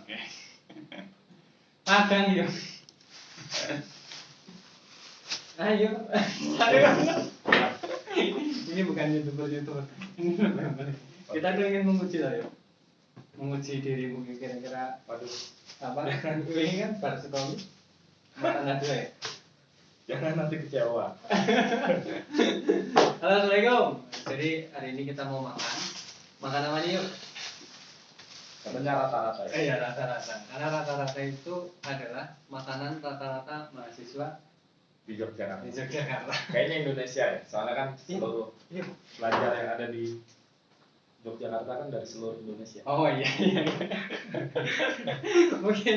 Oke. Makan yuk. Ayo. Ini bukan youtuber. Ini benar-benar. Kita tuh ingin menguji lah yuk. Menguji diri mungkin kira-kira. Waduh. Apa? Ini kan baru sekali. Makan aja ya. Jangan nanti kecewa. Halo, Assalamualaikum. Jadi hari ini kita mau makan. Makan apa nih yuk? Katanya rata-rata ya? Iya rata-rata. Karena rata-rata itu adalah makanan rata-rata mahasiswa Di Yogyakarta. di Yogyakarta. Kayaknya Indonesia ya, soalnya kan seluruh pelajar yang ada di Yogyakarta kan dari seluruh Indonesia. Oh iya. Mungkin.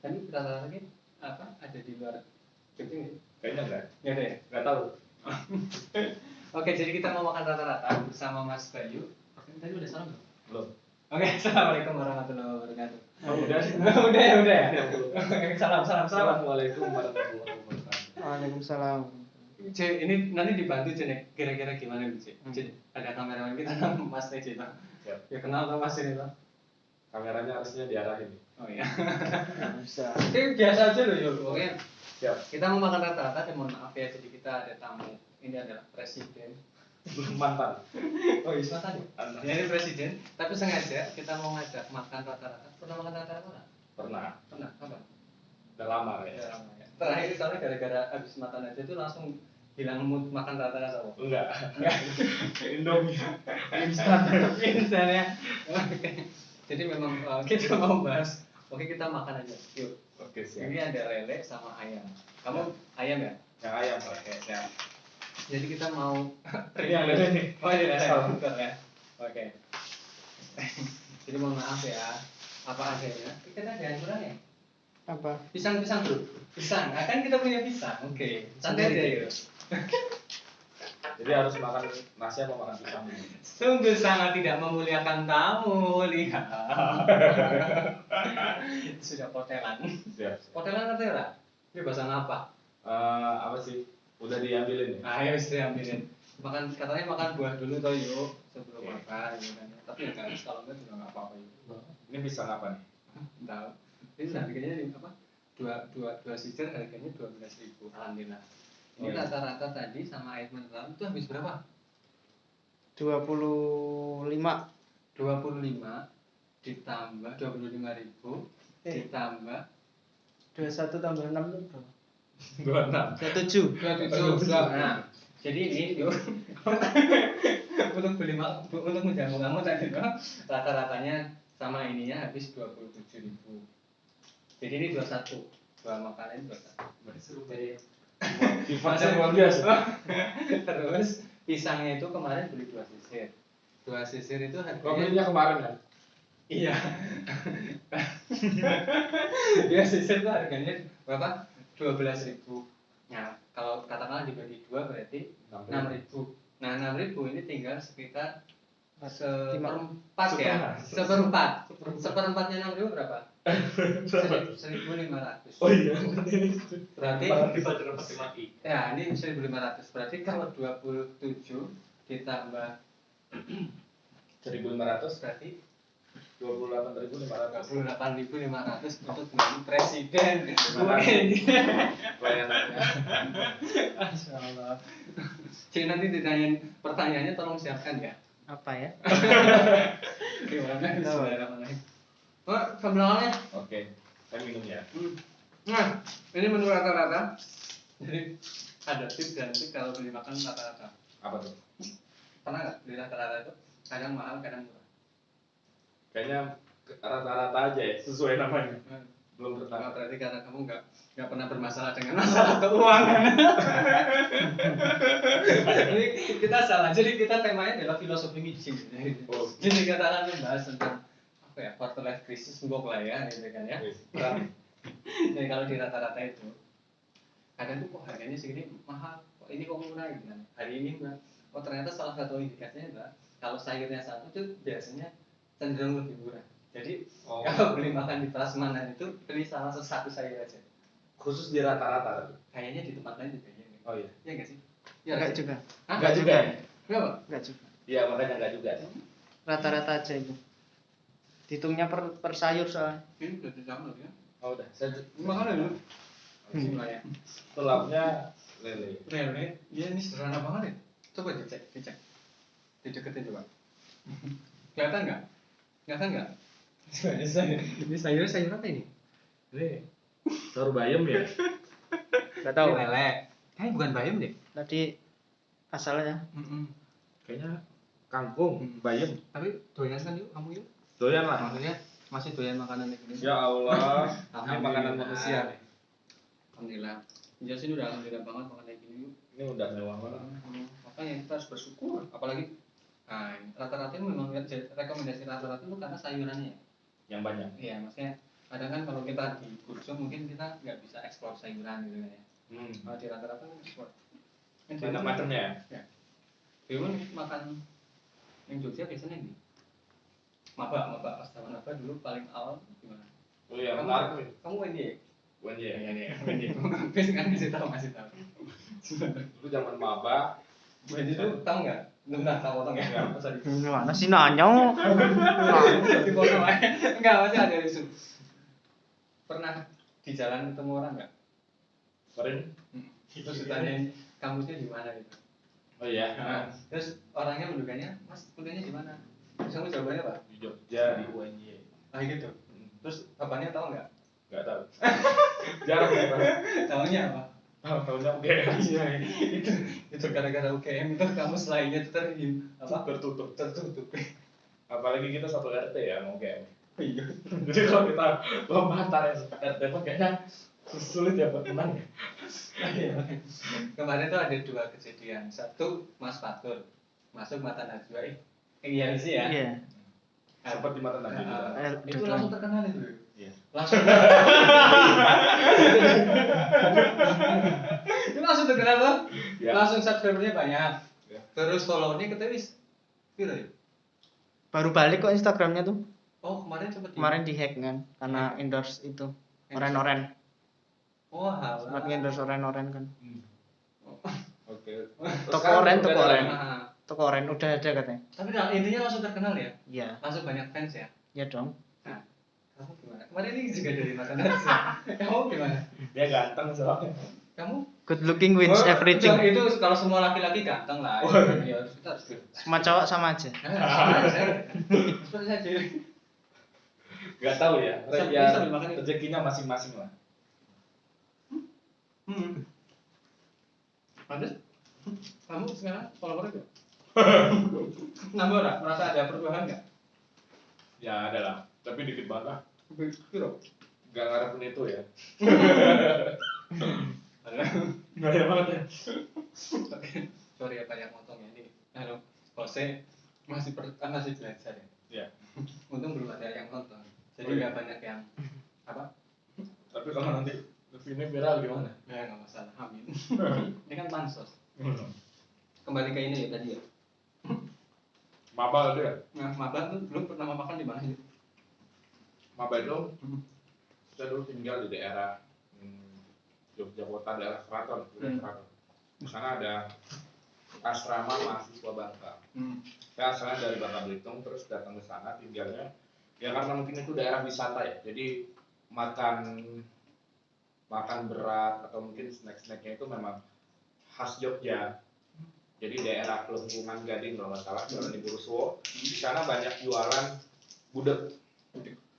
Tapi rata-rata ini apa? Ada di luar Jogja nggak? Kayaknya enggak. Nggak ada ya? Enggak tahu. Oke, jadi kita mau makan rata-rata bersama Mas Bayu. Tadi udah salam belum? Belum. Oke, assalamualaikum warahmatullahi wabarakatuh. Oh, udah sih. Udah ya. Salam. Assalamualaikum warahmatullahi wabarakatuh. Waalaikumsalam. Cik, ini nanti dibantu Cik, kira-kira gimana nih Cik? Cik, ada kameramen kita Mas Teji Pak. Siap. Ya kenal Pak Mas ini Pak. Kameranya harusnya diarahin. Oh iya. Bisa. Ini biasa aja loh yuk. Oke. Siap. Kita mau makan rata-rata, mohon maaf ya. Jadi kita ada tamu. Ini adalah presiden. Mantan. Oh iya mantan ya. Ini presiden. Tapi sengaja kita mau ngajak makan rata-rata. Pernah makan rata-rata nggak? Pernah. Kapan? Udah lama ya. Udah lama ya. Terakhir soalnya gara-gara habis makan aja itu langsung hilang mood makan rata-rata. Enggak. Indomie instan ya. Oke. Jadi memang kita mau bahas. Oke, kita makan aja. Yuk. Oke, siap. Ini ada lele sama ayam. Kamu ayam ya? Yang ayam, Pak. Oke, siap. Jadi kita mau Ini yang lele nih. Oh iya, Salah. betul ya. Oke. Jadi mohon maaf ya. Apa adanya? Kita ada yang kurang ya? Apa? Pisang dulu. Pisang. Nah, kan kita punya pisang. Oke. Santai aja yuk. Jadi harus makan nasi apa makan pisang dulu? Sungguh sangat tidak memuliakan tamu, lihat. Sudah potelan. Siap. Potelan ngerti nggak? Ini bahasa apa? Apa sih? Udah diambilin ya? Ayo istri ambilin. Katanya makan buah dulu toh yuk sebelum makan gitu kan. Tapi ya kan kalau enggak juga nggak apa-apa yuk. Ini pisang apa nih? Tahu. Ini harganya ini apa? Dua sisir harganya 12.000. Alhamdulillah. Ini Oh, iya. rata-rata tadi sama air mineral itu habis berapa? 25. 25 ditambah 25.000 ditambah 21 tambah 6 itu berapa? 26. 27. 27. Nah, jadi ini yuk untuk untuk menjamu kamu tadi tuh rata-ratanya sama ininya habis 27.000. Jadi ini 21. Dua makanan 21. Jadi Fasenya luar biasa. terus pisangnya itu kemarin beli 2 sisir. 2 sisir itu Kau harganya belinya kemarin kan? iya. 2 sisir itu harganya berapa? 12.000. Nah, kalau katakanlah dibagi 2 berarti 6.000. Nah, 6.000 ini tinggal sekitar seperempat ya. Seperempatnya 6.000 berapa? 1.500. Oh iya. Berarti Dibaca matematik. ya ini 1.500. Berarti kalau 27 ditambah 1.500 berarti 28.500. 28.500 untuk menjadi presiden. Pelayanannya. Masya Allah. Jadi nanti ditanyain pertanyaannya tolong siapkan ya. Apa ya? Gimana? Bismillahirrahmanirrahim. Oh, sebenarnya. Oke, saya minum ya. Nah, ini menu rata-rata. Jadi ada tips dan trik kalau beli makan rata-rata. Apa tuh? Pernah nggak beli rata-rata itu? Kadang mahal, kadang murah. Kayaknya rata-rata aja ya, sesuai namanya. Belum pernah. Nah, berarti karena kamu nggak pernah bermasalah dengan masalah keuangan. Jadi kita salah. Jadi kita temanya adalah filosofi micin. Oh. Jadi kita akan membahas tentang apa ya, quarter life crisis mbok lah ya, gitu kan ya. Jadi kalau di rata-rata itu kadang tuh kok harganya segini mahal, kok ini kok murah gitu kan. Hari ini murah. Oh ternyata salah satu indikasinya adalah kalau sayurnya satu itu biasanya cenderung lebih murah. Jadi kalau beli makan di Prasmanan itu beli salah satu sayur aja. Khusus di rata-rata. Kayaknya di tempat lain juga ya. Oh iya. Iya nggak sih? Iya Enggak juga. Hah? Enggak juga. Kenapa? Enggak juga. Iya, makanya enggak juga. Rata-rata aja itu. Hitungnya per sayur soalnya. Ini udah sama ya. Oh udah, saya Makan dulu. Bismillah ya. tulapnya lele. Lele, ya ini sederhana banget ya. Coba dicek. Dideketin coba. Kelihatan nggak? Kelihatan nggak? Ini sayur apa ini? Ini telur bayam ya? Gak tahu. Ini lele. Kayaknya bukan bayam deh. Tadi asalnya. Kayaknya kangkung, bayam. Tapi doyan kan yuk, kamu yuk. Doyan lah. Maksudnya masih doyan makanan kayak gini. Ya Allah, ini Alhamdulillah. makanan manusia nih. Alhamdulillah. Ya sini udah alhamdulillah banget makan kayak gini yuk. Ini udah mewah banget. Makanya kita harus bersyukur. Apalagi rata-rata itu memang rekomendasi rata-rata itu karena sayurannya ya. Yang banyak. Iya, maksudnya kadang kan kalau kita di kursus mungkin kita nggak bisa eksplor sayuran gitu kan ya. Kalau di rata-rata kan eksplor. Banyak macamnya ya? Ya. Bimun makan yang Jogja biasanya ini. Maba pas zaman apa dulu paling awal gimana? Oh iya, Kamu menarik nih. Kamu WNY? WNY. Iya. Habis kan masih tahu. Dulu zaman maba. WNY itu tahu nggak? Enggak tahu ya. Masa di Gimana sih nanya? dipotong aja. Enggak, masih ada isu. Pernah di jalan ketemu orang nggak? Sering. Terus ditanyain kampusnya di mana gitu. Oh iya. Terus orangnya mendugannya, Mas kuliahnya di mana? Terus kamu jawabannya apa? Di Jogja, di UNY. Gitu. Terus apanya tahu nggak? Nggak tahu. Jarang ya, Pak. Tahunya apa? Tahunya UGM. Iya, itu gara-gara UGM itu kamu lainnya tertutup. Apalagi kita satu RT ya, mau UGM. Iya. Jadi kalau kita lomba antar RT pun kayaknya sulit ya buat menang ya. Kemarin tuh ada dua kejadian. Satu, Mas Fatur masuk Mata Najwa. Iya sih ya. Iya. Sempat di mata Nabi juga. Itu langsung terkenal itu. Iya. Langsung. Itu langsung terkenal loh. Ya. Langsung subscribernya banyak. Ya. Terus followernya kita wis viral ya. Baru balik kok Instagramnya tuh. Oh kemarin sempet. Kemarin dihack kan karena endorse itu. Oren-oren. Oh halah. Sempat endorse oren-oren kan. Oke. Toko oren. Nah, Toko oren udah ada katanya. tapi intinya langsung terkenal ya. Iya. Langsung banyak fans ya. Iya dong. Nah, kamu gimana? Kemarin ini juga dari Mata Najwa. Kamu gimana? Dia ganteng soalnya. Kamu? Good looking wins everything. Itu kalau semua laki-laki ganteng lah. Ya, kita harus. Semua cowok sama aja. Seperti saya sendiri. Nggak tahu ya. Sambil- sambil makan ya. Rezekinya masing-masing lah. Pantes? Kamu sekarang follower itu? Nambah nggak? Merasa ada perubahan nggak? Ya ada lah. Tapi dikit banget lah. Piro? Nggak ngarepin itu ya. Ada. Nggak ada banget ya. Sorry ya banyak motong ya ini. Halo, Jose masih belajar ya. Iya. Untung belum ada yang nonton. Jadi nggak banyak yang apa? Tapi kalau nanti ini viral gimana? Ya nggak masalah. Amin. Ini kan pansos. Kembali ke ini ya tadi ya. Maba itu ya. Nah, Maba tuh dulu pertama makan di mana sih? Maba itu saya dulu tinggal di daerah Yogyakarta, daerah Keraton, wilayah Keraton. Di sana ada asrama mahasiswa Bangka. Saya asalnya dari Bangka Belitung, terus datang ke sana tinggalnya. Ya karena mungkin itu daerah wisata ya, jadi makan berat atau mungkin snack-snacknya itu memang khas Jogja. Jadi daerah Pelengkungan Gading kalau nggak salah, Jalan Ibu Ruswo. Di sana banyak jualan gudeg.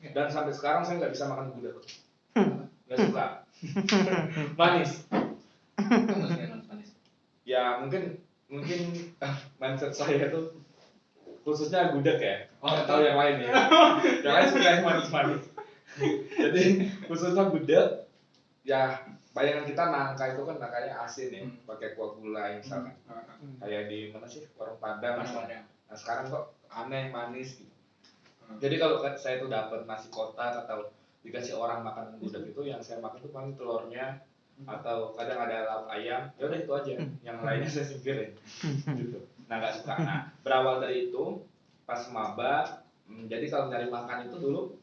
Dan sampai sekarang saya nggak bisa makan gudeg. Nggak suka. Manis. Kamu suka yang manis? Ya mungkin mindset saya itu khususnya gudeg ya. Nggak tahu yang lain ya. Yang lain suka yang manis-manis. Jadi khususnya gudeg, ya bayangan kita nangka itu kan nangkanya asin ya, pakai kuah gulai misalkan. Kayak di mana sih warung Padang. Nah sekarang kok aneh manis gitu. Jadi kalau saya tuh dapat nasi kotak atau dikasih orang makan gudeg itu, yang saya makan tuh paling telurnya atau kadang ada lauk ayam, ya udah itu aja. Yang lainnya saya singkirin. Gitu. Nah nggak suka. Nah berawal dari itu pas maba, jadi kalau nyari makan itu dulu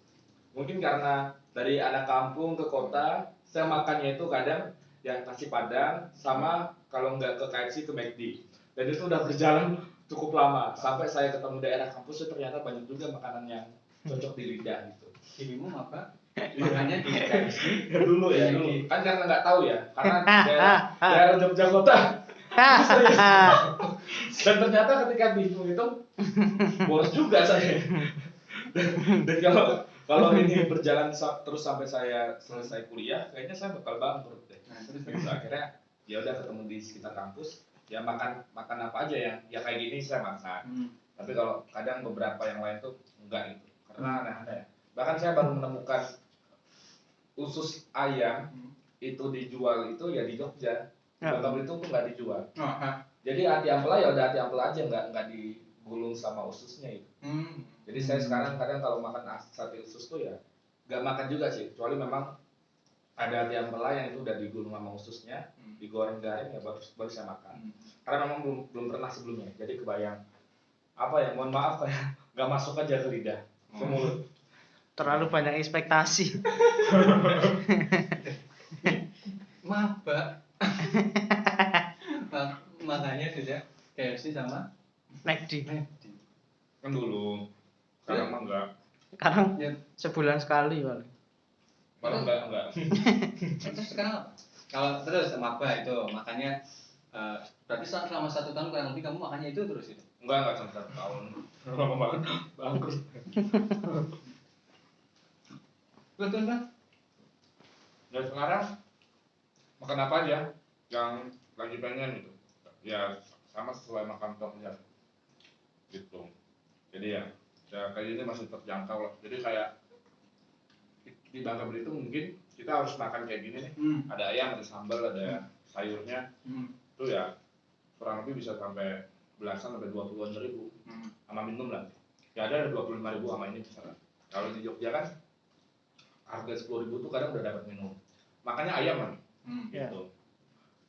mungkin karena dari anak kampung ke kota, saya makannya itu kadang ya nasi Padang sama kalau nggak ke KFC ke McD. Dan itu udah berjalan cukup lama sampai saya ketemu daerah kampus, ternyata banyak juga makanan yang cocok di lidah gitu. Dirimu apa? Makanya di garis Dulu ya, Iya, dulu. iya. Kan karena nggak tahu ya, karena daerah Jogja kota. Serius. Dan ternyata ketika dihitung-hitung boros juga saya. Dan kalau ini berjalan terus sampai saya selesai kuliah, kayaknya saya bakal bangkrut deh. Nah, terus Terus akhirnya ya udah ketemu di sekitar kampus, ya makan apa aja ya kayak gini saya makan. Tapi kalau kadang beberapa yang lain tuh enggak gitu, karena aneh-aneh. Bahkan saya baru menemukan usus ayam itu dijual itu ya di Jogja. Bangka Belitung tuh nggak dijual. Jadi hati ampela ya udah hati ampela aja, nggak digulung sama ususnya itu. Jadi saya sekarang kadang kalau makan sate usus tuh ya nggak makan juga sih, kecuali memang ada hati ampela yang itu udah digulung sama ususnya, digoreng garing ya baru saya makan. Karena memang belum pernah sebelumnya, jadi kebayang apa ya, mohon maaf kayak nggak masuk aja ke lidah, ke mulut. Terlalu banyak ekspektasi. Maba. Makanya sudah KFC sama McD. Kan dulu, sekarang mah enggak. Sekarang Ya, sebulan sekali paling. Malah enggak. terus sekarang apa? Kalau terus maba itu makanya berarti selama 1 tahun kurang lebih kamu makannya itu terus itu? Enggak sampai 1 tahun. Lama banget, bangkrut. Betul kan? Dan sekarang makan apa aja yang lagi pengen gitu. Ya sama sesuai makan tongnya gitu. Jadi ya kayak ini masih terjangkau lah. Jadi kayak di Bangka Belitung mungkin kita harus makan kayak gini nih. Ada ayam, ada sambal, ada sayurnya. Itu ya kurang lebih bisa sampai belasan sampai 20-an ribu. Sama minum lah. Ya ada 25.000 sama ini misalnya. Kalau di Jogja kan harga 10.000 tuh kadang udah dapat minum. Makanya ayam kan. Gitu.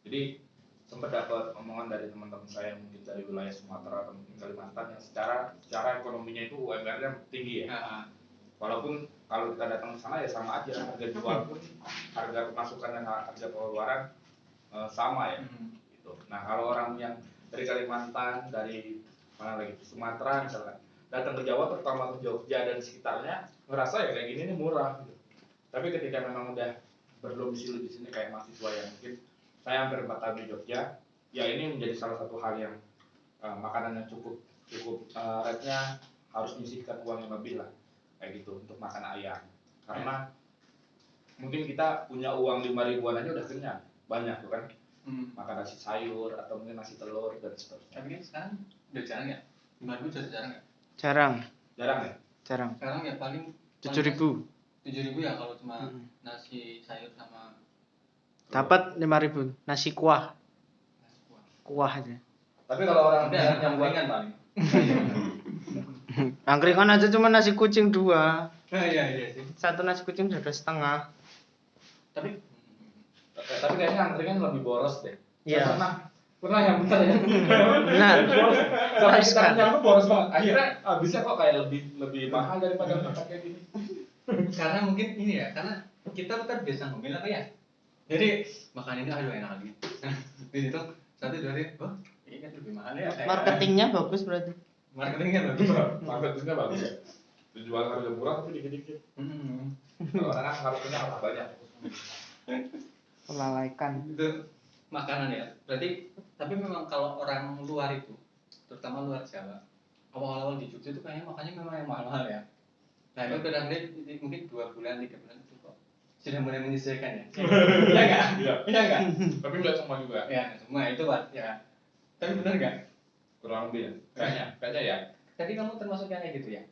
Jadi sempat dapat omongan dari teman-teman saya mungkin dari wilayah Sumatera atau mungkin Kalimantan yang secara ekonominya itu UMR-nya tinggi ya. Walaupun kalau kita datang ke sana ya sama aja, harga jual pun, harga pemasukan dan harga pengeluaran sama ya. Gitu. Nah kalau orang yang dari Kalimantan, dari mana lagi Sumatera misalnya, datang ke Jawa terutama ke Jogja dan sekitarnya ngerasa ya kayak gini nih murah. Gitu. Tapi ketika memang udah berdomisili di sini kayak mahasiswa yang mungkin saya hampir 4 tahun di Jogja, ya ini menjadi salah satu hal yang makanan yang cukup rate-nya harus menyisihkan uang yang lebih lah, kayak gitu untuk makan ayam. Karena mungkin kita punya uang 5 ribuan aja udah kenyang, banyak tuh kan, makan nasi sayur atau mungkin nasi telur dan seterusnya. Tapi kan sekarang udah jarang ya? 5.000 sudah jarang ya? Jarang ya? Jarang. Sekarang ya paling 7.000. 7.000 ya kalau cuma nasi sayur sama Dapat 5.000 nasi kuah. nasi Kuah aja. Tapi kalau orang udah yang buat ringan paling. Angkringan aja cuma nasi kucing 2. Iya sih. Satu nasi kucing udah 2,5. Tapi kayaknya angkringan lebih boros deh. Iya. Pernah yang benar ya. Benar. Boros. Sampai kita Sekali. kenyang tuh boros banget. Akhirnya habisnya kok kayak lebih mahal daripada makan kayak gini. karena mungkin ini ya, karena kita kan biasa ngomel apa ya? Jadi makan ini aduh enak lagi. Di situ 1 2 3, oh ini kan lebih mahal ya. Marketingnya bagus berarti. Marketingnya bagus. Marketingnya bagus ya. Dijual harga murah tapi dikit-dikit. Kalau orang kan marketingnya harus banyak. Melalaikan. Itu makanan ya. Berarti tapi memang kalau orang luar itu, terutama luar Jawa, awal-awal di Jogja itu kayaknya makannya memang yang mahal-mahal ya. Nah itu kadang-kadang mungkin 2 bulan 3 bulan itu kok sudah mulai menyesuaikan ya. Iya nggak? Iya. Iya nggak? Tapi nggak semua juga. Ya semua itu Pak ya. Tapi benar nggak? Kurang lebih ya. Kayaknya ya. Tadi kamu termasuk yang kayak gitu ya?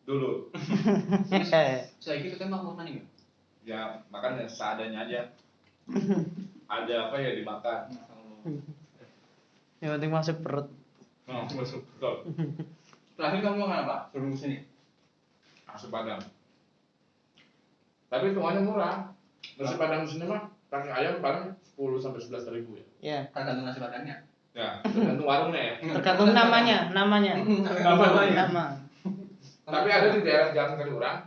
Dulu. Saya gitu kan mau makan nih. Ya makan yang seadanya aja. Ada apa ya dimakan. Yang penting masuk perut. Oh, masuk betul. Terakhir kamu makan apa? Sebelum kesini? Nasi Padang. Tapi semuanya murah. Nasi Padang di sini mah kaki ayam paling 10 sampai 11 ribu ya. Ya. Tergantung nasi padangnya. Ya, tergantung warungnya ya. Tergantung namanya. Nama. Tapi ada di daerah Jalan Kaliurang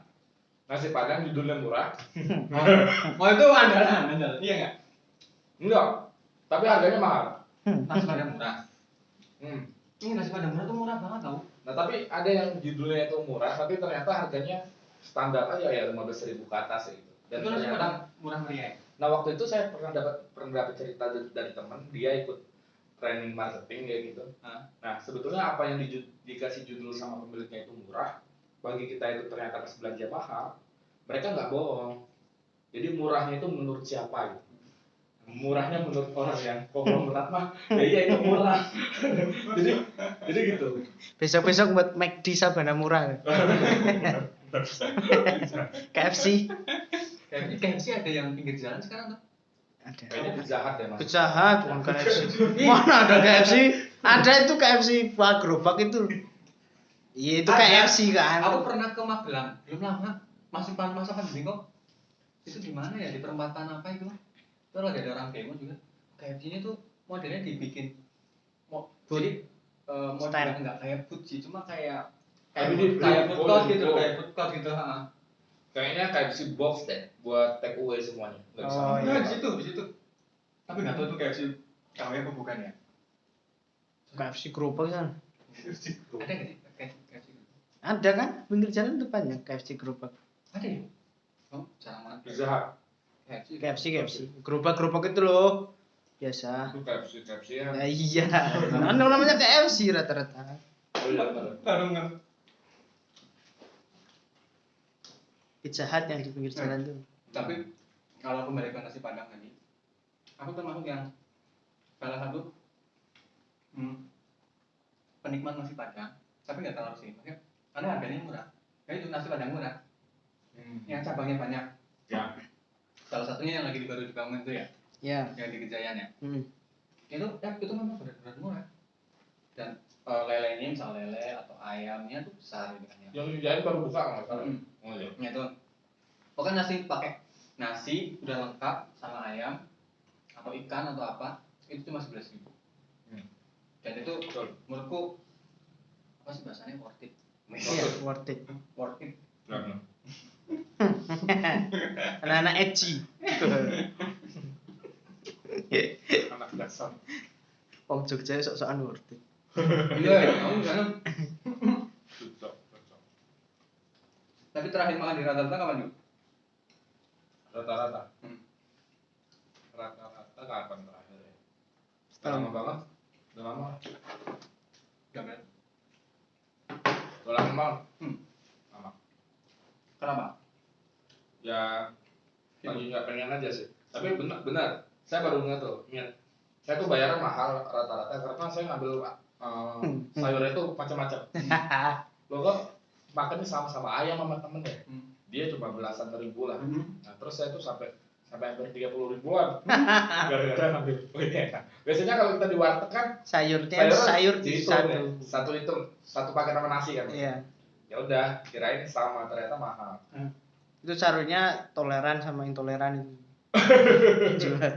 nasi Padang judulnya murah. Oh itu andalan. Iya nggak? Enggak. Tapi harganya mahal. Nasi padang murah. Ini nasi padang murah tuh murah banget tau. Nah tapi ada yang judulnya itu murah, tapi ternyata harganya standar aja ya 15.000 ke atas ya gitu. Dan Itu nasi ternyata, padang murah meriah. nah waktu itu saya pernah dapat cerita dari teman, dia ikut training marketing kayak gitu. Nah sebetulnya apa yang dikasih judul sama pemiliknya itu murah, bagi kita itu ternyata pas belanja mahal, mereka nggak bohong. Jadi murahnya itu menurut siapa gitu. Murahnya menurut orang yang konglomerat mah, ya iya itu murah. jadi gitu. Besok-besok buat McD Sabana murah. KFC. KFC ada yang pinggir jalan sekarang tuh. Ada. Kayaknya Pizza Hut ya mas. Pizza Hut bukan KFC. Mana ada KFC? Ada itu KFC buat gerobak itu. Iya itu Ada. KFC kan. Aku pernah ke Magelang, belum lama, masih masa pandemi kok. Itu di mana ya, di perempatan apa itu? Itu lagi ada orang demo juga. KFC-nya tuh modelnya dibikin jadi modelnya nggak kayak food sih, cuma kayak kayak food court gitu, kayak food court gitu. Kayaknya kayak si box deh buat take away semuanya. Nggak bisa. Oh, Nah, iya. di situ. Tapi nggak tahu tuh KFC KW apa bukan ya? KFC gerobak kan. Ada nggak sih KFC? Ada kan? Pinggir jalan tuh banyak KFC gerobak. Ada ya? Oh, jarang banget. Pizza Hut. KFC. Gerobak itu loh. Biasa. Itu KFC ya. Ya iya. Kan namanya KFC rata-rata. Oh iya benar. Tarungan. Pizza Hut yang di pinggir jalan tuh. Tapi kalau kembali ke nasi padang tadi, aku termasuk yang salah satu penikmat nasi padang, tapi nggak terlalu sih. Maksudnya, karena harganya murah. Kayak itu nasi padang murah, yang cabangnya banyak. Ya. Salah satunya yang lagi baru dibangun itu ya, Ya. yang di Kejayaan ya. Itu memang benar-benar murah. Dan lelenya misal lele atau ayamnya tuh besar gitu kan ya. Yang dijain baru buka nggak salah. Mm. Oh iya. Ya tuh. Pokoknya nasi pakai nasi udah lengkap sama ayam atau ikan atau apa itu cuma 11.000. Dan itu menurutku apa sih bahasanya worth it. Iya, worth it. Worth it. Benar. Anak-anak edgy. Anak dasar. Wong Jogja sok-sokan worth it. Iya, kamu di sana. Cocok. Tapi terakhir makan di rata-rata kapan yuk? Rata-rata. Hmm. Rata-rata kapan terakhir ya? Setahun. Lama banget. Udah lama. Gambar. Udah lama banget. Lama. Kenapa? Ya lagi nggak pengen aja sih. Tapi benar. Saya baru ingat. Saya tuh bayarnya mahal rata-rata karena saya ngambil sayurnya itu macam-macam. Lo kok makannya sama ayam sama temen ya? Dia cuma belasan ribu lah. Nah terus saya tuh sampai hampir 30 ribuan. Gara-gara ngambil. Oh ini enak. Biasanya kalau kita di warteg kan sayur dihitung, satu. satu paket sama nasi kan. Iya. Ya udah, kirain sama, ternyata mahal. Itu sayurnya toleran sama intoleran itu. Jual.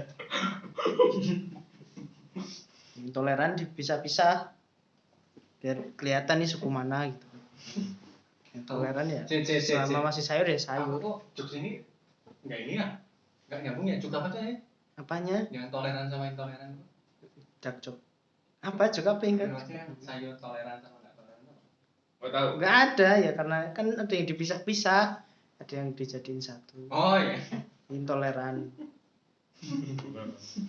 Intoleran dipisah-pisah biar kelihatan nih suku mana gitu. Yang toleran ya selama masih sayur ya sayur. Aku kok jokes ini nggak ini ya? Nggak nyambung ya? Jokes apa tuh ya? Apanya? Yang toleran sama intoleran itu? Dark joke. Apa juga pengen? Maksudnya sayur toleran sama nggak toleran itu? Gak tahu. Nggak ada ya karena kan ada yang dipisah-pisah, ada yang dijadiin satu. Oh iya. Intoleran.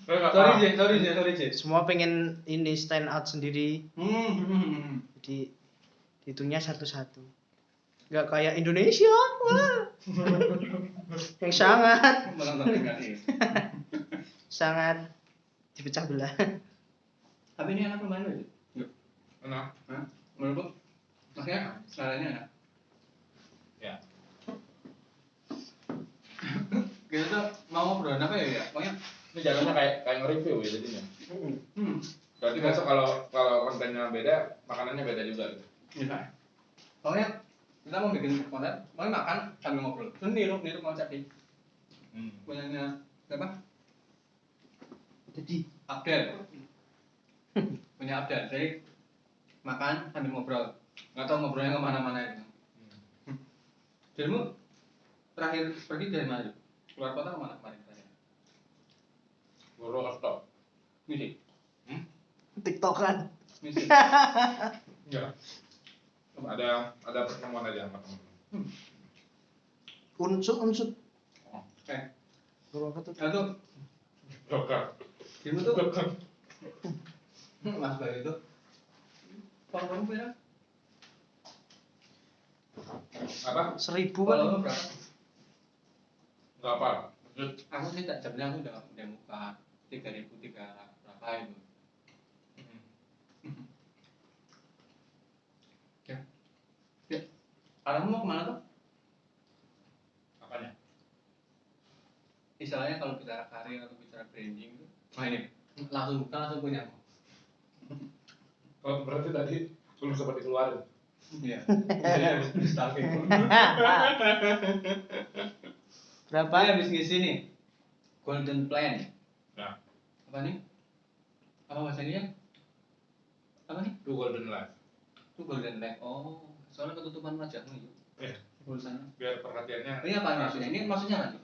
Sorry J. Semua pengen ini stand out sendiri. Jadi hitungnya satu-satu. Nggak kayak Indonesia. Wah. Yang sangat dipecah belah. Tapi ini enak lumayan loh. Enak. Menurutku, maksudnya segalanya enak. Ya. Kita tuh mau ngobrol apa ya? Pokoknya Ini jatuhnya kayak nge-review ya jadinya. Berarti besok kalau kontennya beda, makanannya beda juga gitu. Bisa. Pokoknya kita mau bikin konten, mau makan sambil ngobrol. Terus niru konsep ini. Punyanya siapa? Jadi Abdel. Punya Abdel. Jadi makan sambil ngobrol. Nggak tahu ngobrolnya kemana-mana itu. Jadimu terakhir pergi dari mana? Keluar kota kemana kemarin? Purwokerto. Misi. TikTokan. Misi. Enggak. Ada pertemuan aja sama temen. Unsut. Eh, Berapa tuh? itu Dokter. dirimu tuh Mas Bayu itu followermu berapa? Apa? 1000 Followermu kan? berapa? Enggak apa. Aku sih tak jawabnya, aku udah muka 3.000 berapa itu. Ya. Ya. Arahmu mau kemana tuh? Apanya? Istilahnya kalau bicara karir atau bicara branding itu, wah ini langsung buka langsung punya. Oh, berarti tadi belum sempat dikeluarin. Iya. Jadi habis stalking. Berapa? Ini habis ngisi nih. Golden Plan. Nah, Apa nih? Apa bahasanya? Apa nih? itu golden life. Itu Golden Plan. Oh, soalnya ketutupan wajahmu itu. Tulisannya. Biar perhatiannya. Ini apa maksudnya? Ini maksudnya apa nih?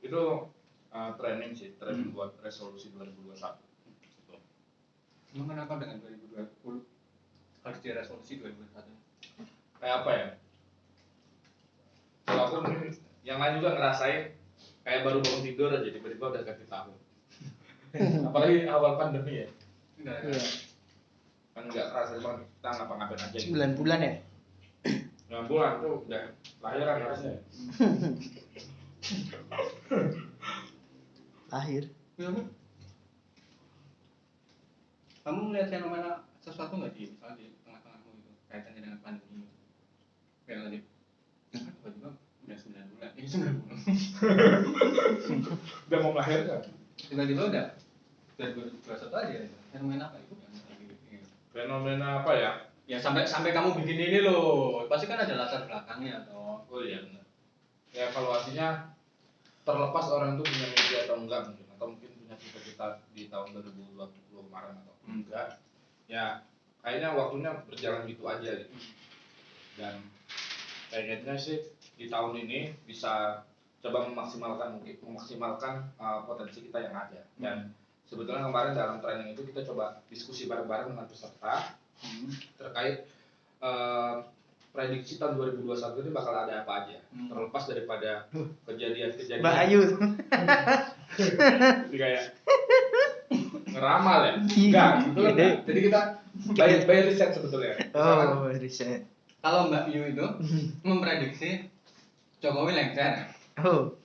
Itu training sih, training buat resolusi 2021. Gitu. Emang kenapa dengan 2020 harus di resolusi 2021? Kayak apa ya? Kalau aku mungkin yang lain juga ngerasain kayak baru bangun tidur aja tiba-tiba udah ganti tahun. Apalagi awal pandemi ya. Enggak. Iya. Kan nggak kerasa banget kita ngapa-ngapain aja. 9 bulan ya? 9 bulan tuh udah lahiran harusnya. Lahir. Iya, Bu. Kamu melihat fenomena sesuatu nggak di misalnya di tengah-tengahmu itu kaitannya dengan pandemi? Kayak tadi, tiba-tiba udah 9 bulan. Ini 9 bulan. Udah mau melahirkan. Tiba-tiba udah 2021 aja. Fenomena apa itu? Fenomena apa ya? Ya sampai kamu bikin ini loh. Pasti kan ada latar belakangnya toh. Oh iya benar. Ya evaluasinya terlepas orang itu punya mimpi atau enggak mungkin, atau mungkin punya cita-cita di tahun 2020 kemarin atau enggak. Ya kayaknya waktunya berjalan gitu aja gitu. Dan kayaknya sih di tahun ini bisa coba memaksimalkan potensi kita yang ada. Dan sebetulnya kemarin dalam training itu kita coba diskusi bareng-bareng dengan peserta terkait prediksi tahun 2021 ini bakal ada apa aja, terlepas daripada kejadian-kejadian. Mbak Ayu. Jadi kayak ngeramal ya? Enggak, gitu kan enggak. Jadi kita bayar riset sebetulnya. Misalkan, Oh, riset. Kalau Mbak Yu itu memprediksi Jokowi lengser. Oh.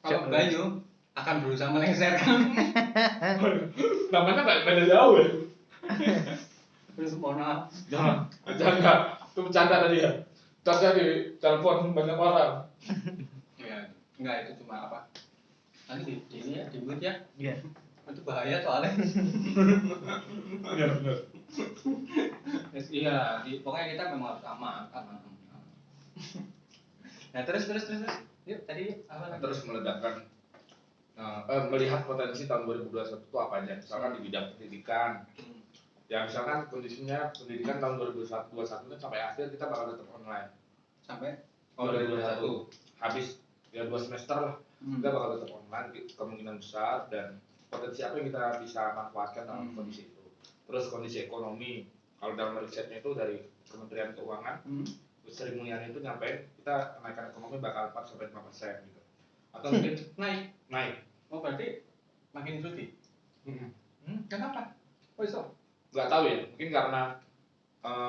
Kalau Mbak Yu akan berusaha melengserkan. namanya nggak beda jauh ya? Terus mohon maaf. Jangan enggak. Itu bercanda tadi ya. Bercanda di telepon banyak orang. Ya, enggak itu cuma apa? Nanti di ini ya, di mute ya. Iya. Itu bahaya soalnya. Iya benar. Iya, pokoknya kita memang harus aman. Nah, terus. Yuk, tadi apa lagi? Terus meledakkan melihat potensi tahun 2021 itu apa aja. Misalkan di bidang pendidikan. Ya misalkan kondisinya pendidikan tahun 2021 kan sampai akhir kita bakal tetap online. Sampai 2021 habis ya 2 semester lah. Kita bakal tetap online kemungkinan besar, dan potensi apa yang kita bisa manfaatkan dalam kondisi itu. Terus kondisi ekonomi, kalau dalam risetnya itu dari Kementerian Keuangan, Sri Mulyani itu nyampein kita kenaikan ekonomi bakal 4-5% gitu. Atau mungkin naik. Oh, berarti makin sulit. Kenapa? Oh, iso. Nggak tahu ya, mungkin karena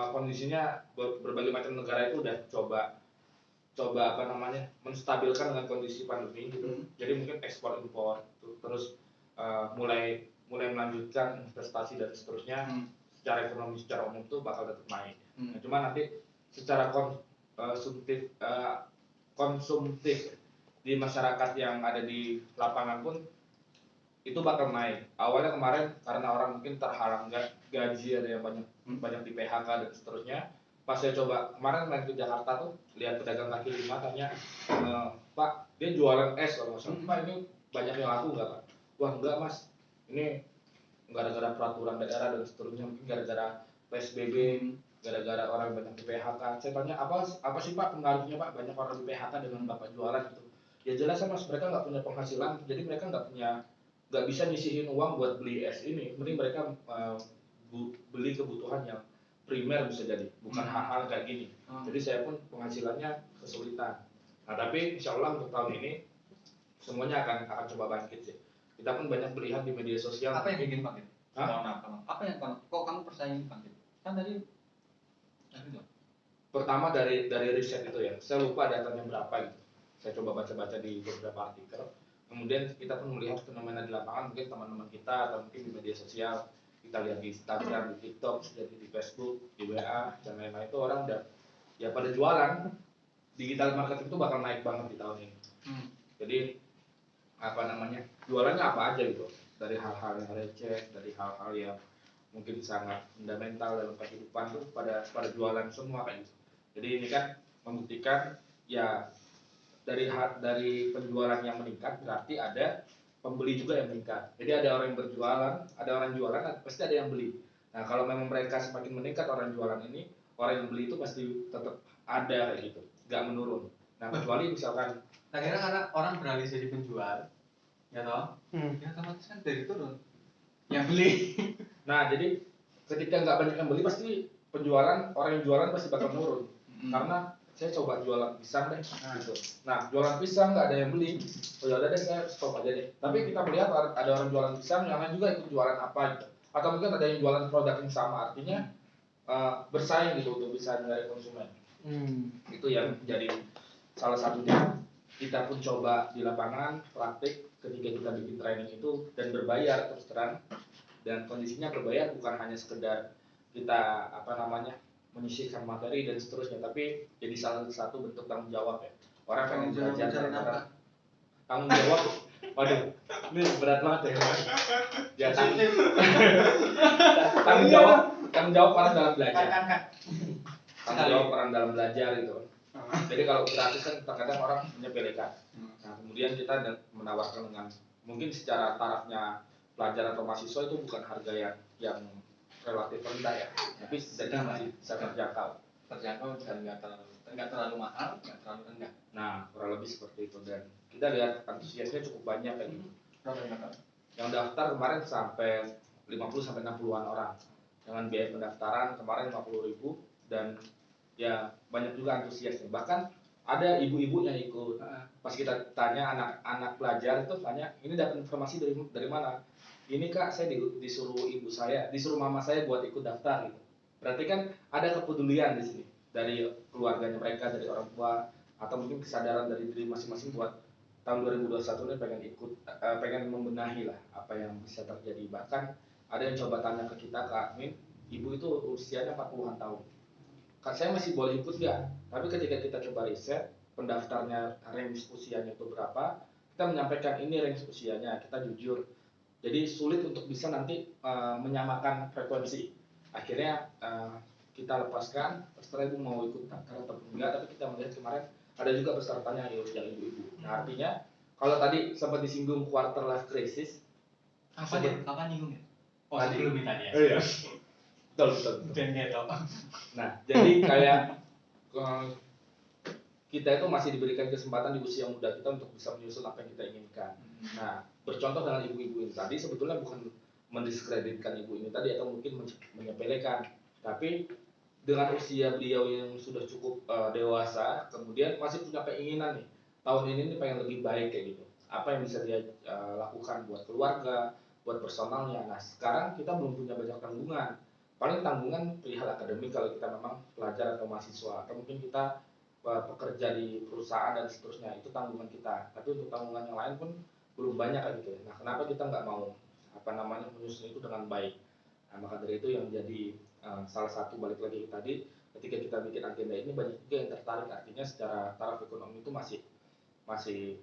kondisinya berbagai macam negara itu udah coba apa namanya menstabilkan dengan kondisi pandemi gitu. Jadi mungkin ekspor impor terus mulai melanjutkan investasi dan seterusnya. Secara ekonomi secara umum tuh bakal tetap naik. Nah, cuma nanti secara konsumtif di masyarakat yang ada di lapangan pun itu bakal naik. Awalnya kemarin karena orang mungkin terhalang gaji, ada yang banyak di PHK dan seterusnya. Pas saya coba kemarin main ke Jakarta tuh, lihat pedagang kaki lima tanya, Pak, dia jualan es kalau nggak salah. Pak, ini banyak yang laku nggak Pak? Wah enggak Mas, ini gara-gara peraturan daerah dan seterusnya, mungkin gara-gara PSBB, gara-gara orang banyak di PHK. Saya tanya apa sih Pak pengaruhnya Pak, banyak orang di PHK dengan Bapak jualan gitu. Ya jelas Mas, mereka nggak punya penghasilan, jadi mereka nggak bisa nyisihin uang buat beli es ini. Mending mereka beli kebutuhan yang primer bisa jadi, bukan hal-hal kayak gini. Jadi saya pun penghasilannya kesulitan. Nah tapi insya Allah untuk tahun ini semuanya akan coba bangkit sih. Kita pun banyak melihat di media sosial. Apa yang bikin bangkit? Apa yang kok kamu percaya ini bangkit? Kan tadi pertama dari riset itu ya, saya lupa datanya berapa gitu. Saya coba baca-baca di beberapa artikel. Kemudian kita pun melihat fenomena di lapangan, mungkin teman-teman kita atau mungkin di media sosial, kita lihat di Instagram, di TikTok, di Facebook, di WA dan lain-lain, itu orang udah ya pada jualan. Digital marketing itu bakal naik banget di tahun ini. Jadi jualannya apa aja gitu, dari hal-hal yang receh, dari hal-hal yang mungkin sangat fundamental dalam kehidupan tuh pada jualan semua kayak gitu. Jadi ini kan membuktikan ya dari penjualan yang meningkat berarti ada pembeli juga yang meningkat. Jadi ada orang yang berjualan, ada orang yang jualan, pasti ada yang beli. Nah kalau memang mereka semakin meningkat orang jualan ini, orang yang beli itu pasti tetap ada kayak gitu, nggak menurun. Nah kecuali misalkan kira karena orang beralih jadi penjual, ya toh, ya otomatis kan dari turun yang beli. Nah jadi ketika nggak banyak yang beli pasti penjualan, orang yang jualan pasti bakal menurun. Karena saya coba jualan pisang deh gitu. Nah jualan pisang nggak ada yang beli, oh ya udah deh saya stop aja deh. Tapi kita melihat ada orang jualan pisang, yang lain juga ikut jualan apa gitu. Atau mungkin ada yang jualan produk yang sama, artinya bersaing gitu untuk bisa mencari konsumen. Itu yang jadi salah satunya. Kita pun coba di lapangan praktik ketika kita bikin training itu dan berbayar terus terang. Dan kondisinya berbayar bukan hanya sekedar kita menyisihkan materi dan seterusnya, tapi jadi salah satu bentuk tanggung jawab ya. Orang pengen belajar tanggung jawab. Waduh, ini berat banget ya. Tanggung jawab orang dalam belajar. Tanggung jawab orang dalam belajar gitu. Jadi kalau gratis kan terkadang orang menyepelekan. Nah kemudian kita menawarkan dengan mungkin secara tarafnya pelajar atau mahasiswa itu bukan harga yang relatif rendah ya, tapi setidaknya masih bisa terjangkau dan nggak terlalu mahal, nggak terlalu rendah. Nah kurang lebih seperti itu, dan kita lihat antusiasnya cukup banyak kayak gitu. Yang daftar kemarin sampai 50-60-an orang dengan biaya pendaftaran kemarin 50.000, dan ya banyak juga antusiasnya. Bahkan ada ibu-ibu yang ikut. Pas kita tanya anak-anak pelajar itu tanya, ini dapat informasi dari mana? Ini kak, saya disuruh mama saya buat ikut daftar gitu. Berarti kan ada kepedulian di sini dari keluarganya mereka, dari orang tua, atau mungkin kesadaran dari diri masing-masing buat tahun 2021 ini pengen membenahi lah apa yang bisa terjadi. Bahkan ada yang coba tanya ke kita, ke admin, ibu itu usianya 40-an tahun. Saya masih boleh ikut nggak? Tapi ketika kita coba riset, pendaftarnya range usianya itu berapa, kita menyampaikan ini range usianya, kita jujur. Jadi sulit untuk bisa nanti menyamakan frekuensi. Akhirnya kita lepaskan, terserah ibu mau ikut daftar ataupun enggak, tapi kita melihat kemarin ada juga pesertanya yang ibu-ibu. Nah artinya, kalau tadi sempat disinggung quarter life crisis, kapan nyinggungnya? Oh tadi sebelum tadi ya? Iya. Betul. Nah, jadi kayak kita itu masih diberikan kesempatan di usia muda kita untuk bisa menyusun apa yang kita inginkan. Nah, bercontoh dengan ibu-ibu ini tadi, sebetulnya bukan mendiskreditkan ibu ini tadi atau mungkin menyepelekan, tapi dengan usia beliau yang sudah cukup dewasa, kemudian masih punya keinginan nih, tahun ini pengen lebih baik kayak gitu. Apa yang bisa dia lakukan buat keluarga, buat personalnya. Nah, sekarang kita belum punya banyak tanggungan. Paling tanggungan perihal akademik kalau kita memang pelajar atau mahasiswa, atau mungkin kita pekerja di perusahaan dan seterusnya, itu tanggungan kita. Tapi untuk tanggungan yang lain pun belum banyak kayak gitu. Nah, kenapa kita nggak mau menyusun itu dengan baik? Nah, maka dari itu yang jadi salah satu, balik lagi tadi, ketika kita bikin agenda ini banyak juga yang tertarik. Artinya secara taraf ekonomi itu masih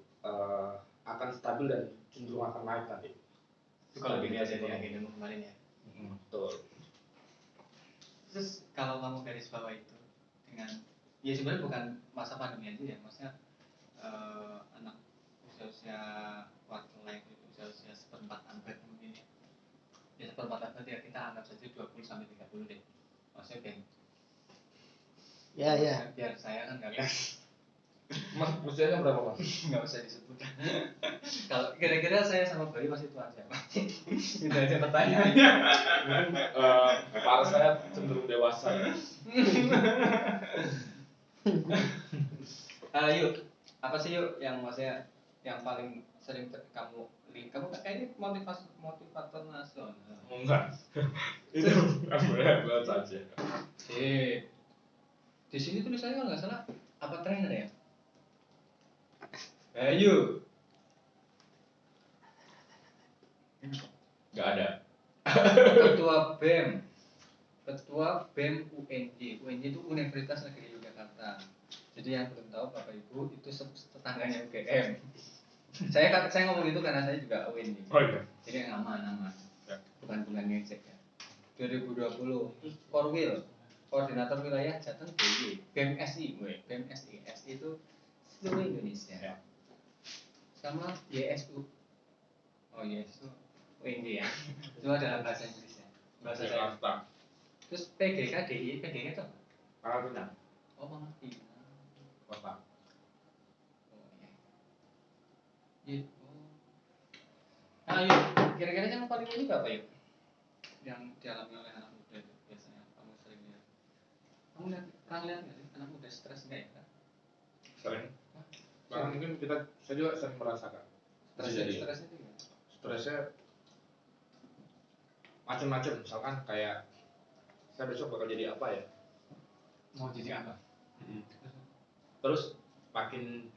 akan stabil dan cenderung akan naik nanti. Itu kalau dilihat dari agenda kemarin ya. Betul. Terus kalau kamu garis bawah itu dengan, ya sebenarnya bukan masa pandemi aja ya, maksudnya anak usia quarter life itu usia seperempat abad mungkin ya seperempat abad ya, kita anggap saja 20-30 deh, maksudnya Ben. Ya. Biar saya kan nggak Mas usianya berapa mas? Nggak usah disebut. Kalau kira-kira saya sama Bayu masih tua siapa? Itu aja pertanyaannya. Mungkin para saya cenderung dewasa. Yuk, apa sih yuk yang maksudnya yang paling sering kamu kayaknya motivator nasional. Enggak. Itu berat saja. Di sini tulisannya kalau nggak salah apa trainer ya? Ayo. Enggak ada. Ketua BEM UNJ itu Universitas Negeri Yogyakarta. Jadi yang belum tahu Bapak Ibu itu tetangganya UGM. saya ngomong itu karena saya juga UNJ. Oh iya. Jadi yang aman. Ya. Bukan ngecek ya. 2020 terus Korwil Koordinator Wilayah Jateng BY BMSI SI itu seluruh Indonesia Ya. sama YSU YSU UNJ ya itu adalah bahasa Inggris ya bahasa saya terus PGK DI PGK itu Pangkal Pangkal Pinang kota. Yuk. Yuk kira-kira yang paling unik apa yuk yang dialami oleh anak muda itu biasanya kamu sering lihat pernah lihat nggak sih anak muda stres nggak ya? Sering. Bahkan mungkin saya juga sering merasakan. Stresnya itu gimana? Stresnya macam-macam. Misalkan kayak saya besok bakal jadi apa ya? Mau jadi apa? Terus makin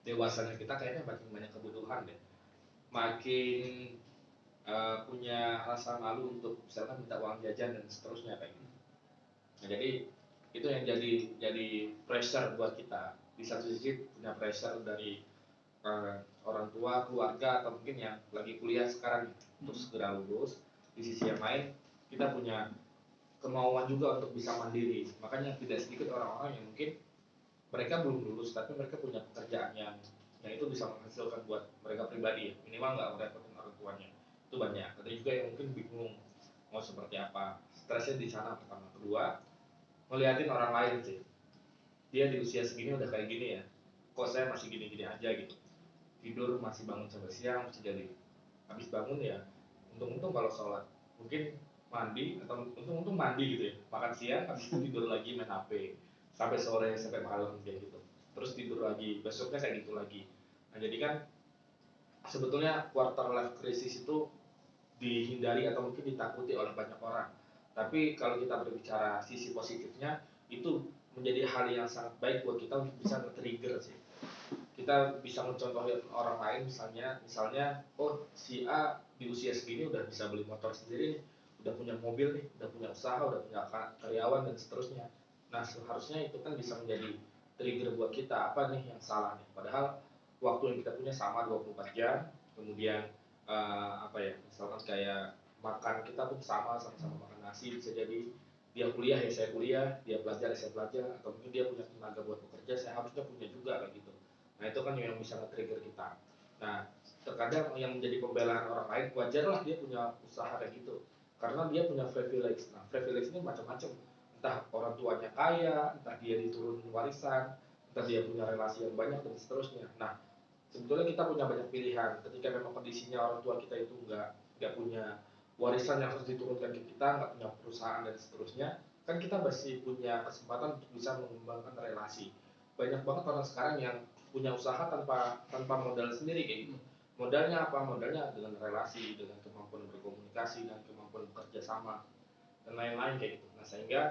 dewasanya kita kayaknya makin banyak kebutuhan deh. Makin punya rasa malu untuk misalkan minta uang jajan dan seterusnya kayak gitu. Nah, jadi itu yang jadi pressure buat kita. Di satu sisi punya pressure dari orang tua, keluarga atau mungkin yang lagi kuliah sekarang untuk segera lulus. Di sisi yang lain kita punya kemauan juga untuk bisa mandiri. Makanya tidak sedikit orang-orang yang mungkin mereka belum lulus tapi mereka punya pekerjaan yang itu bisa menghasilkan buat mereka pribadi ya. Minimal nggak merepotin orang tuanya. Itu banyak. Ada juga yang mungkin bingung mau seperti apa. Stresnya di sana pertama. Kedua, ngeliatin orang lain sih. Dia di usia segini udah kayak gini ya. Kok saya masih gini-gini aja gitu. Tidur masih bangun sampai siang masih jadi. Habis bangun ya untung-untung kalau sholat. Mungkin mandi atau untung-untung mandi gitu ya. Makan siang habis itu tidur lagi main HP sampai sore sampai malam kayak gitu. Terus tidur lagi, besoknya kayak gitu lagi. Nah, jadi kan sebetulnya quarter life crisis itu dihindari atau mungkin ditakuti oleh banyak orang. Tapi kalau kita berbicara sisi positifnya, itu menjadi hal yang sangat baik buat kita untuk bisa nge-trigger sih. Kita bisa mencontohin orang lain misalnya oh si A di usia segini udah bisa beli motor sendiri nih, udah punya mobil nih, udah punya usaha, udah punya karyawan dan seterusnya. Nah, seharusnya itu kan bisa menjadi trigger buat kita apa nih yang salah nih. Padahal waktu yang kita punya sama 24 jam, kemudian misalkan kayak makan kita pun sama-sama makan nasi, bisa jadi dia kuliah ya saya kuliah, dia belajar ya saya belajar, atau mungkin dia punya tenaga buat bekerja, saya harusnya punya juga kayak gitu. Nah, itu kan yang bisa nge-trigger kita. Nah, terkadang yang menjadi pembelaan orang lain wajarlah dia punya usaha kayak gitu karena dia punya privilege. Nah, privilege ini macam-macam, entah orang tuanya kaya, entah dia diturunin warisan, entah dia punya relasi yang banyak dan seterusnya. Nah, sebetulnya kita punya banyak pilihan ketika memang kondisinya orang tua kita itu nggak punya warisan yang harus diturunkan ke kita, nggak punya perusahaan dan seterusnya, kan kita masih punya kesempatan untuk bisa mengembangkan relasi. Banyak banget orang sekarang yang punya usaha tanpa modal sendiri kayak gitu. Modalnya apa? Modalnya dengan relasi, dengan kemampuan berkomunikasi dan kemampuan bekerja sama dan lain-lain kayak gitu. Nah, sehingga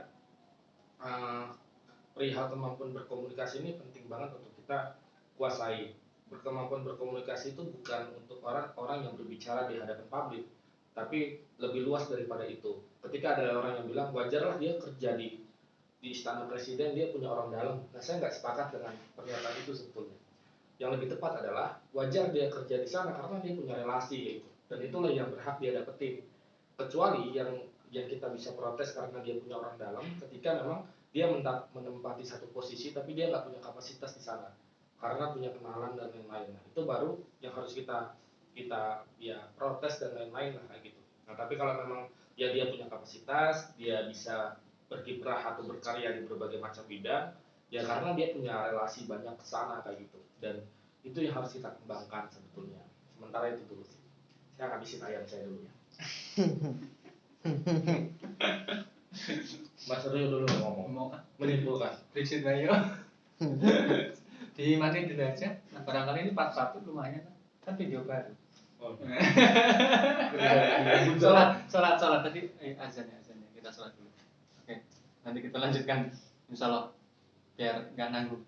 perihal kemampuan berkomunikasi ini penting banget untuk kita kuasai. Kemampuan berkomunikasi itu bukan untuk orang-orang yang berbicara di hadapan publik, tapi lebih luas daripada itu. Ketika ada orang yang bilang wajarlah dia kerja di istana presiden, dia punya orang dalam. Nah, saya nggak sepakat dengan pernyataan itu sebetulnya. Yang lebih tepat adalah wajar dia kerja di sana karena dia punya relasi gitu. Dan itulah yang berhak dia dapetin. Kecuali yang kita bisa protes karena dia punya orang dalam ketika memang dia menempati satu posisi tapi dia nggak punya kapasitas di sana karena punya kenalan dan lain-lain. Nah, itu baru yang harus kita ya protes dan lain-lain lah kayak gitu. Nah, tapi kalau memang ya dia punya kapasitas, dia bisa berkiprah atau berkarya di berbagai macam bidang, Ya karena dia punya relasi banyak ke sana kayak gitu, dan itu yang harus kita kembangkan sebetulnya. Sementara itu dulu sih. Saya habisin ayam saya dulu ya. Mas Rio dulu ngomong. Menimbulkan. Brexit Bayo. Dimatiin dulu aja. Nah, barangkali ini part 1 lumayan kan video baru. Oh. Salat tadi azan ya kita salat dulu. Oke, nanti kita lanjutkan insyaallah biar nggak nanggung.